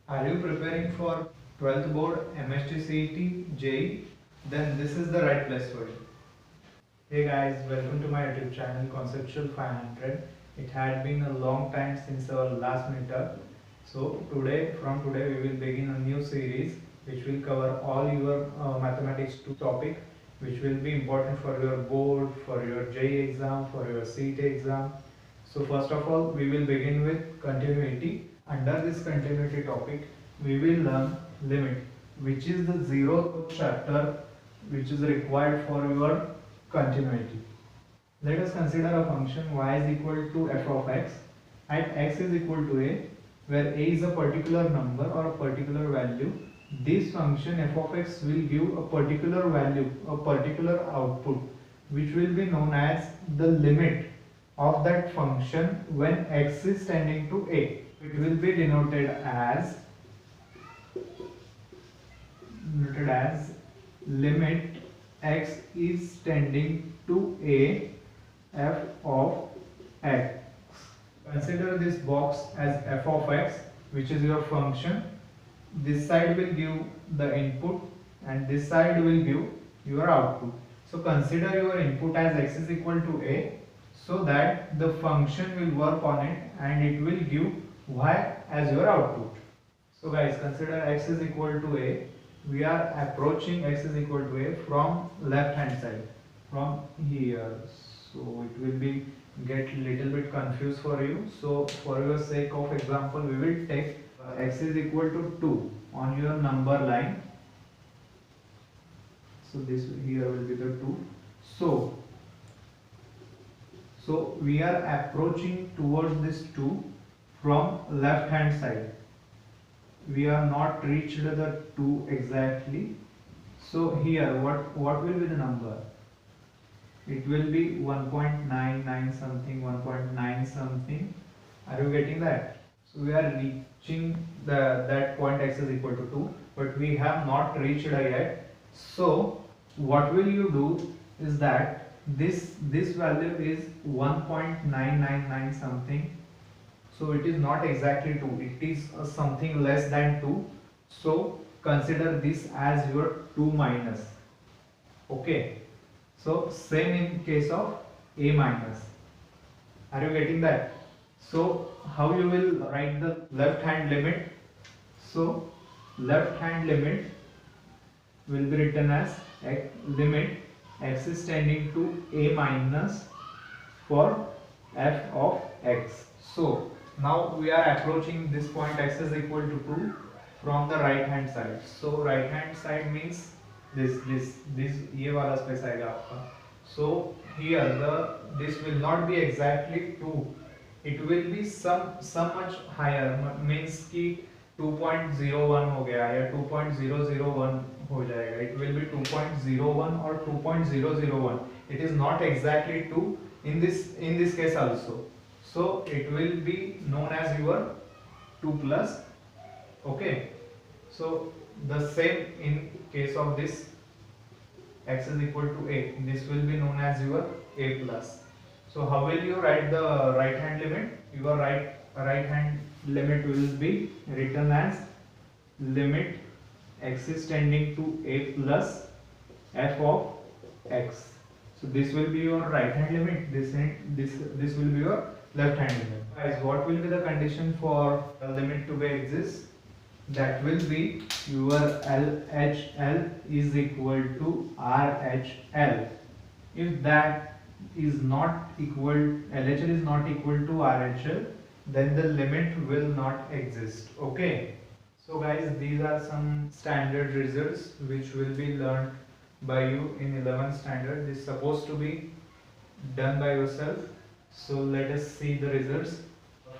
Are you preparing for 12th board MST CET JEE? Then this is the right place for you. Hey guys, welcome to my YouTube channel Conceptual 500. It had been a long time since our last meetup. So from today we will begin a new series which will cover all your mathematics 2 topic which will be important for your board, for your JEE exam, for your CET exam. So first of all we will begin with continuity. Under this continuity topic we will learn limit, which is the zeroth chapter which is required for your continuity. Let us consider a function y is equal to f of x at x is equal to a, where a is a particular number or a particular value. This function f of x will give a particular value, a particular output, which will be known as the limit of that function when x is tending to a. It will be denoted as limit x is tending to a f of x. Consider this box as f of x, which is your function. This side will give the input and this side will give your output. So consider your input as x is equal to a, so that the function will work on it and it will give y as your output. So guys, consider x is equal to a. We are approaching x is equal to a from left hand side, from here. So it will be get little bit confused for you. So for your sake of example, we will take x is equal to 2 on your number line. So this here will be the 2. So we are approaching towards this 2 from left hand side. We are not reached the 2 exactly. So here what will be the number? It will be 1.99 something, 1.9 something. Are you getting that? So we are reaching that point x is equal to 2, but we have not reached yet. So what will you do is that this value is 1.999 something. So it is not exactly 2, it is something less than 2. So consider this as your 2 minus. Okay. So same in case of a minus. Are you getting that? So how you will write the left hand limit? So left hand limit will be written as limit x is tending to a minus for f of x. So now we are approaching this point x is equal to 2 from the right hand side. So right hand side means this ये वाला space आएगा आपका. So here this will not be exactly 2. It will be some much higher, means कि 2.01 हो गया या 2.001 हो जाएगा. It will be 2.01 or 2.001. It is not exactly 2 in this case also. So it will be known as your 2 plus. Okay. So the same in case of this x is equal to a. This will be known as your a plus. So how will you write the right hand limit? Your right hand limit will be written as limit x is tending to a plus f of x. So this will be your right hand limit. This will be your left hand limit. Guys, what will be the condition for the limit to be exist? That will be your LHL is equal to RHL. If that is not equal, LHL is not equal to RHL, then the limit will not exist. Okay. So guys, these are some standard results which will be learned by you in 11th standard. This is supposed to be done by yourself. So let us see the results.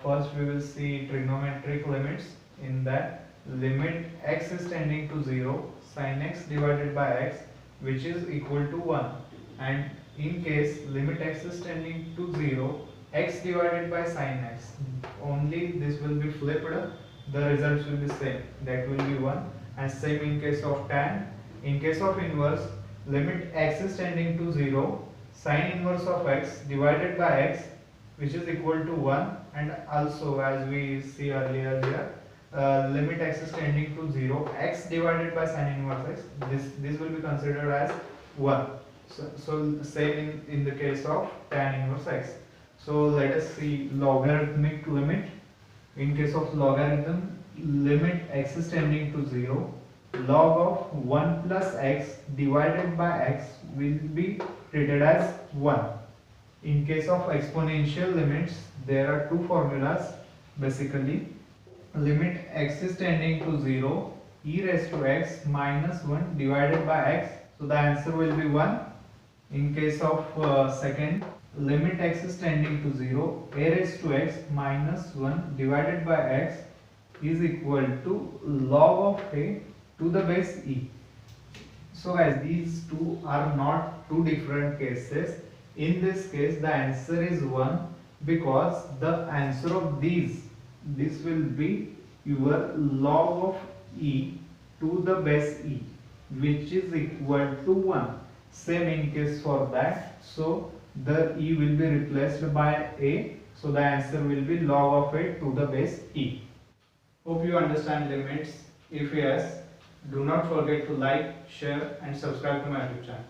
First we will see trigonometric limits. In that, limit x is tending to 0 sin x divided by x, which is equal to 1, and in case limit x is tending to 0 x divided by sin x, only this will be flipped, the results will be same, that will be 1. And same in case of tan. In case of inverse, limit x is tending to 0 sin inverse of x divided by x, which is equal to 1, and also as we see earlier here, limit x is tending to 0, x divided by sin inverse x, this will be considered as 1. So same in the case of tan inverse x. So let us see logarithmic limit. In case of logarithm, limit x is tending to 0, log of 1 plus x divided by x will be treated as 1. In case of exponential limits, there are two formulas basically. Limit x is tending to 0, e raised to x minus 1 divided by x, so the answer will be 1. In case of second, limit x is tending to 0, a raised to x minus 1 divided by x is equal to log of a to the base e. So guys, these two are not two different cases. In this case, the answer is 1 because the answer of this will be your log of e to the base e, which is equal to 1. Same in case for that. So the e will be replaced by a. So the answer will be log of a to the base e. Hope you understand limits. If yes, do not forget to like, share and subscribe to my YouTube channel.